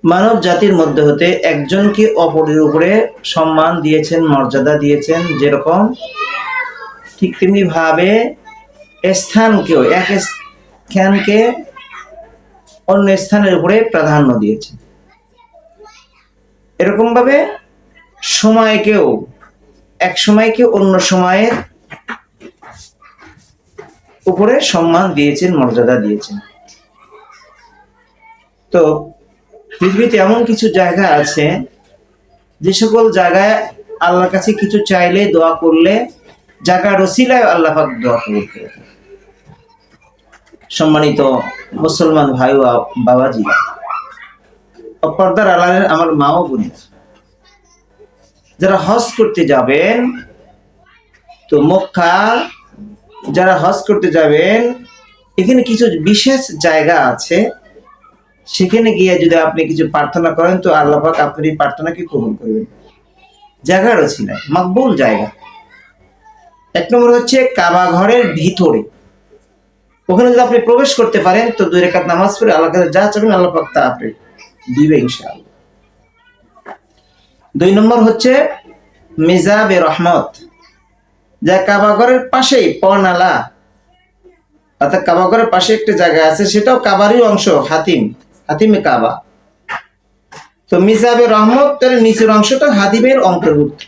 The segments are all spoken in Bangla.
মানব জাতির মধ্যে হতে একজনকে অপরের উপরে সম্মান দিয়েছেন, মর্যাদা দিয়েছেন, যেরকম ঠিক তেমনি ভাবে স্থানকেও, এক স্থানকে অন্য স্থানের উপরে প্রাধান্য দিয়েছেন। এরকম ভাবে সময়কেও, এক সময়কে অন্য সময়ের উপরে সম্মান দিয়েছেন, মর্যাদা দিয়েছেন। তো পৃথিবীতে এমন কিছু জায়গা আছে, যে সকল জায়গায় আল্লাহর কাছে কিছু চাইলে, দোয়া করলে জায়গার ওসিলায় আল্লাহ পাক দোয়া কবুল করে থাকেন। সম্মানিত মুসলমান ভাই ও বাবাজি, পর্দার আড়ালের আমার মা ও বোনেরা, যারা হজ করতে যাবেন, তো মক্কা যারা হজ করতে যাবেন, এখানে কিছু বিশেষ জায়গা আছে, সেখানে গিয়ে যদি আপনি কিছু প্রার্থনা করেন, তো আল্লাহ পাক আপনার এই প্রার্থনাকে কবুল করবেন। জায়গার ওসিলায় মকবুল জায়গা। এক নম্বর হচ্ছে কাবা ঘরের ভিতরে, ওখানে যদি আপনি প্রবেশ করতে পারেন, তো 2 রাকাত নামাজ পড়ে আল্লাহর কাছে যা চাবেন আল্লাহ পাক তা আপনি দিবে ইনশাআল্লাহ। 2 নম্বর হচ্ছে মিজাবে রহমত, যা কাবা ঘরের পাশেই পনালা, অর্থাৎ কাবা ঘরের পাশে একটা জায়গা আছে, সেটাও কাবারই অংশ, হাতিমে কাবা। তো মিজাবে রহমত, তার নিচের অংশটা হাতিমের অন্তর্ভুক্ত।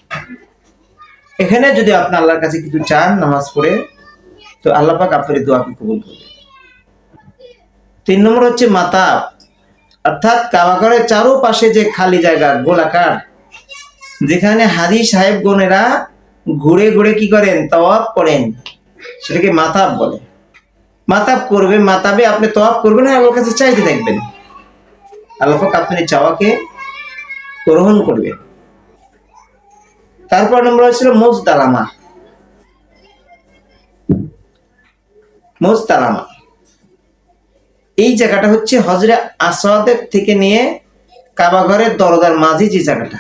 এখানে যদি আপনি আল্লাহর কাছে কিছু চান নামাজ পড়ে, তো আল্লাহ পাক আপনার দোয়াকে কবুল করবে। 3 নম্বর হচ্ছে মাতাব, অর্থাৎ কাবা ঘরের চারপাশে যে খালি জায়গা গোলাকার, যেখানে হাজি সাহেব গণেরা ঘুরে ঘুরে কি করেন, তাওয়াফ করেন, সেটাকে মাতাব বলে। মাতাব করবে, মাতাবে আপনি তাওয়াফ করবেন, আল্লাহর কাছে চাইতে থাকবেন, আল্লাহ পাক আপনার চাওয়াকে গ্রহণ করবে। তারপর নম্বর হচ্ছিল মুজদালামা। এই জায়গাটা হচ্ছে হজরে আসওয়াদের থেকে নিয়ে কাবা ঘরের দরজার মাঝে যে জায়গাটা,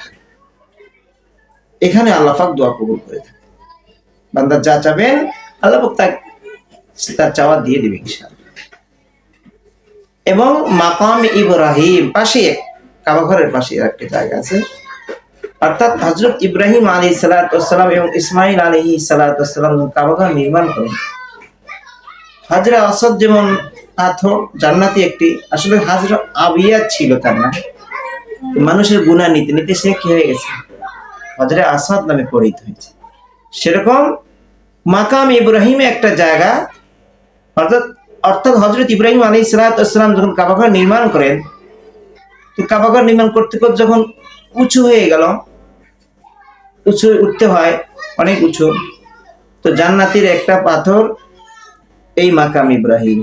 এখানে আল্লাহ পাক দোয়া কবুল করে থাকে। বান্দা যা চাবেন আল্লাহ পাক তার চাওয়া দিয়ে দিবে ইনশাআল্লাহ। এবং মাকাম ইব্রাহিম পাশে, কাবা ঘরের পাশে একটা জায়গা আছে, অর্থাৎ হযরত ইব্রাহিম আলাইহিস সালাতু ওয়াস সালাম এবং ইসমাঈল আলাইহিস সালাতু ওয়াস সালাম কাবা ঘর নির্মাণ করেন। হাজরা আসাদ যেমন পাথর জান্নাতি একটি, আসলে হাজরা আবিয়া ছিল তার নাম, মানুষের গুনাহ নিতে নিতে সে কি হয়ে গেছে, হাজরা আসাদ নামে পরিচিত হয়েছে। সেরকম মাকাম ইব্রাহিমে একটা জায়গা, অর্থাৎ হযরত ইব্রাহিম আলাইহিস সালাতু ওয়াস সালাম যখন কাবা ঘর নির্মাণ করেন, তো কাবা ঘর নির্মাণ করতে করতে যখন উঁচু হয়ে গেল, উঁচু উঠতে হয় অনেক উঁচু, তো জান্নাতের একটা পাথর এই মাকাম ইব্রাহিম।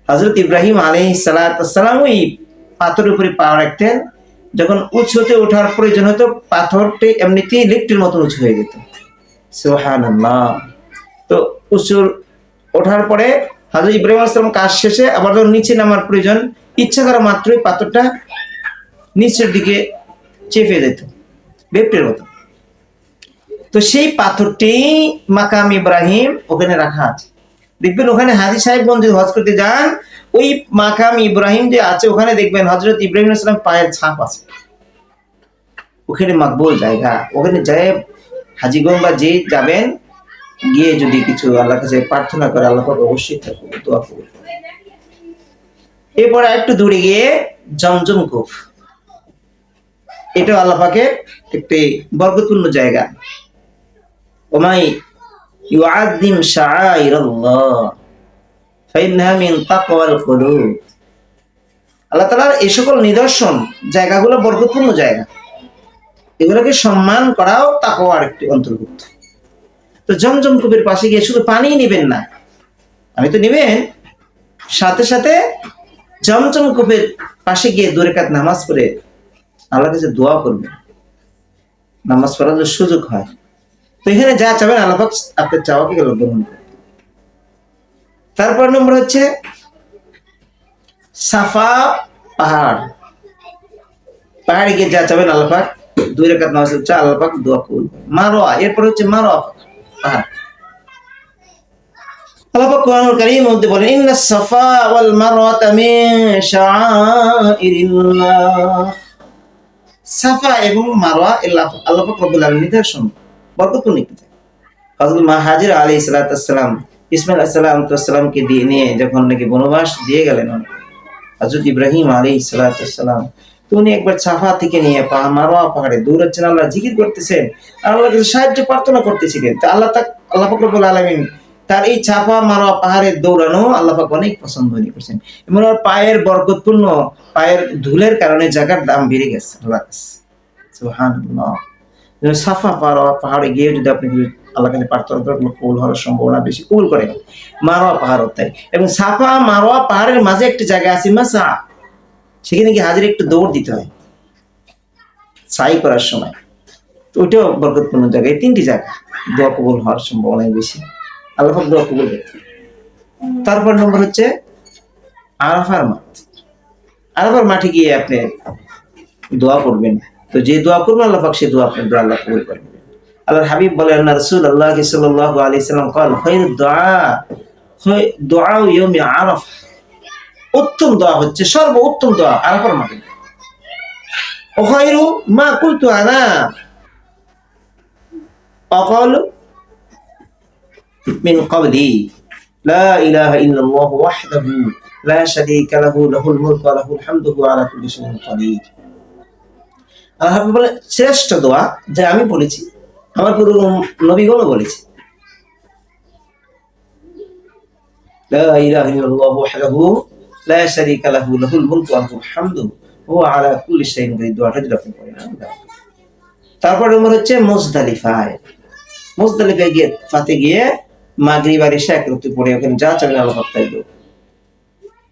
হযরত ইব্রাহিম আলাইহিস সালাতু ওয়াস সালাম ওই পাথরের উপরে পা রাখতেন, যখন উঁচুতে ওঠার প্রয়োজন হতো, পাথরটি এমনিতেই লিফটের মতো উঁচু হয়ে যেত। সুবহানাল্লাহ। তো উঁচু ওঠার পরে হযরত ইব্রাহিম আলাইহিস সালাম কাজ শেষে আবার যখন নিচে নামার প্রয়োজন, ইচ্ছা করা মাত্রই পাথরটা নিচের দিকে চেপে যেত লিফটের মতো। তো সেই পাথরটি মাকাম ইব্রাহিম ওখানে রাখা আছে। দেখবেন ওখানে হাজী সাহেবগঞ্জ যদি হজ করতে যান, ওই মাকাম ইব্রাহিম যে আছে ওখানে দেখবেন হযরত ইব্রাহিম আলাইহিস সালাম পায়ের ছাপ আছে। ওখানে মাকবুল জায়গা, ওখানে যায় হাজীগণ বা যে যাবেন, গিয়ে যদি কিছু আল্লাহর কাছে প্রার্থনা করে, আল্লাহ পাক অবশ্যই তার দোয়া কবুল করবেন। এরপরে একটু দূরে গিয়ে জমজম কূপ, এটা আল্লাহ পাকের একটি বরকতপূর্ণ জায়গা। ওমাই ইউআযযিম শাআইরাল্লাহ ফাইন্নাহা মিন তাকওয়াল কুলুব। আল্লাহ তাআলার এই সকল নিদর্শন জায়গাগুলো বরকতপূর্ণ জায়গা, এগুলোকে সম্মান করাও তাকওয়ার একটি অন্তর্ভুক্ত। তো জমজম কূপের পাশে গিয়ে শুধু পানি নেবেন না, আমি তো নেবেন, সাথে সাথে জমজম কূপের পাশে গিয়ে 2 রাকাত নামাজ পড়ে আল্লাহর কাছে দোয়া করবেন, নামাজ পড়ার যদি সুযোগ হয়। তো এখানে যা চাবেন আল্লাহ পাক আপনার চাওয়াকে গ্রহণ করবেন। তারপর নম্বর হচ্ছে সাফা পাহাড়, পাহাড়ে গিয়ে যা চাবেন আল্লাহ পাক 2 রাকাত নামাজ পড়ে আল্লাহ পাক দোয়া কবুল করবেন। মারওয়া, এরপর হচ্ছে মারওয়া পাহাড়। আল্লাহ পাক কোরআনুল কারীমের মধ্যে বলেন ইন্নাস সাফা ওয়াল মারওয়াতা মিন শাআইরিল্লাহ। সাফা এবং মারওয়া আল্লাহ পাক রব্বুল আলামিন নিদর্শন, বরকতপূর্ণ একটি জায়গা। হযরত মা হাজেরা আলাইহিস সালাম ইসমাঈল আলাইহিস সালামকে দিয়ে নিয়ে যখন নাকি বনবাস দিয়ে গেলেন হযরত ইব্রাহিম আলাইহিস সালাম, তো উনি একবার সাফা থেকে নিয়ে মারওয়া পাহাড়ে দৌড়াচ্ছেন, আল্লাহ জিকির করতেছেন, আল্লাহর কাছে সাহায্য প্রার্থনা করতেছিলেন। তো আল্লাহ পাক রব্বুল আলামিন তার এই চাপা মারওয়া পাহাড়ের দৌড়ানো আল্লাহ পাক অনেক পছন্দ করছেন, এবং ওর পায়ের বরকতপূর্ণ পায়ের ধুলের কারণে জায়গার দাম বেড়ে গেছে আল্লাহর কাছে। সুবহানাল্লাহ। সাফা মারওয়া পাহাড়ে গিয়ে যদি আপনি আল্লাহর কাছে প্রার্থনা করেন, কবুল হওয়ার সম্ভাবনা বেশি, কবুল করেন। মারওয়া পাহাড় তাই, এবং সাফা মারওয়া পাহাড়ের মাঝে একটি জায়গা আছে মাসা, সেখানে গিয়ে হাজির একটু দৌড় দিতে হয় সাই করার সময়। তো ওইটাও বরকতপূর্ণ জায়গা। এই তিনটি জায়গা দোয়া কবুল হওয়ার সম্ভাবনা বেশি, আল্লাহ পাক দোয়া কবুল করতে। তারপর নম্বর হচ্ছে আরাফার মাঠ। আরাফার মাঠে গিয়ে আপনি দোয়া করবেন, তো যে দোয়া করবেন আল্লাহ পাক সে দোয়া আপনার দোয়া আল্লাহ কবুল করে নেবেন। আল্লাহর হাবিব বলেন রাসূলুল্লাহ সাল্লাল্লাহু আলাইহি সাল্লাম قال خير الدعاء دعاء يوم عرفة। উত্তম দোয়া হচ্ছে, সর্বোত্তম দোয়া আরাফার মাঠে। وخير ما قلت انا وقال من قبلي لا إله إلا الله وحده لا شريك له له الملك وله الحمد وهو على كل شيء قدير। আল্লাহ বলে শ্রেষ্ঠ দোয়া যা আমি বলেছি, আমার পুরো নবীগণও বলেছে, লা ইলাহা ইল্লাল্লাহু ওয়াহদাহু লা শারীকা লাহু লাহুল মুলকু ওয়া লাহুল হামদু ওয়া হুয়া আলা কুল্লি শাইইন কাদির। দোয়াটা যদি আপনি পড়েন। তারপর নম্বর হচ্ছে মুজদালিফায় গিয়ে ফাতে গিয়ে মাগরিব আর ইশা একত্রে পড়ে ওখানে যা চাবেন আল্লাহ পাক তাই দেব।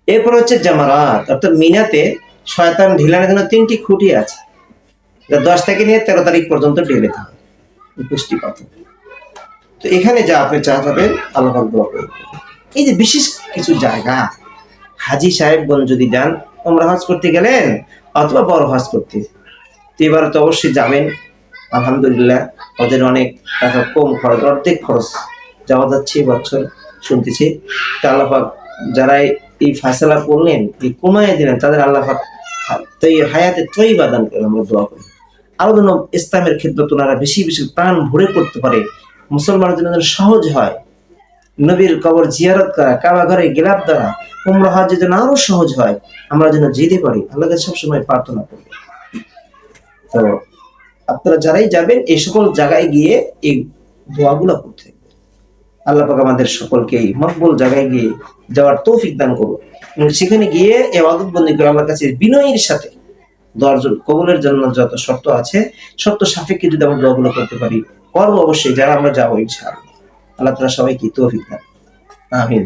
এরপর হচ্ছে জামারাত, অর্থাৎ মিনাতে শয়তান ঢিলানোর জন্য 3টি খুঁটি আছে, 10 থেকে নিয়ে 13 তারিখ পর্যন্ত ঢেলে থাকে 21টি পাথর। তো এখানে যা আপনি চাবেন আল্লাহ পাক দোয়া করবেন। এই যে বিশেষ কিছু জায়গা, হাজী সাহেবগঞ্জ যদি যান, ওমরা হজ করতে গেলেন অথবা বড় হজ করতে, তো এবার তো অবশ্যই যাবেন। আলহামদুলিল্লাহ ওদের অনেক টাকা কম খরচ, অর্ধেক খরচ যাওয়া যাচ্ছে বছর শুনতেছি। তা আল্লাহ পাক যারা এই ফায়সালা করলেন, এই কমায় দিলেন, তাদের আল্লাহ পাক হায়াতে তয়্যিবা দান করেন। আমরা দোয়া করি আরো যেন ইসলামের ক্ষেত্রে ওনারা বেশি বেশি প্রাণ ভরে করতে পারে, মুসলমানের জন্য যেন সহজ হয়। নবীর কবর জিয়ারত করা, কাবা ঘরে গিলাপ দ্বারা উমরা হজ যেন আরো সহজ হয়, আমরা যেন যেতে পারি। আল্লাহকে সবসময় প্রার্থনা করি। তো আপনারা যারাই যাবেন এই সকল জায়গায় গিয়ে এই দোয়াগুলো করতে, আল্লাহ পাক আমাদের সকলকে মকবুল জায়গায় গিয়ে যাওয়ার তৌফিক দান করুন, এবং সেখানে গিয়ে ইবাদত বন্দেগী করে আল্লাহর কাছে বিনয়ের সাথে দোয়ার কবুলের জন্য যত শর্ত আছে, শর্ত সাপেক্ষে যদি আমরা দোয়াগুলো করতে পারি, করবো অবশ্যই যারা আমরা যাবো ইনশাআল্লাহ। আল্লাহ তাআলা সবাইকে তৌফিক দান। আমিন।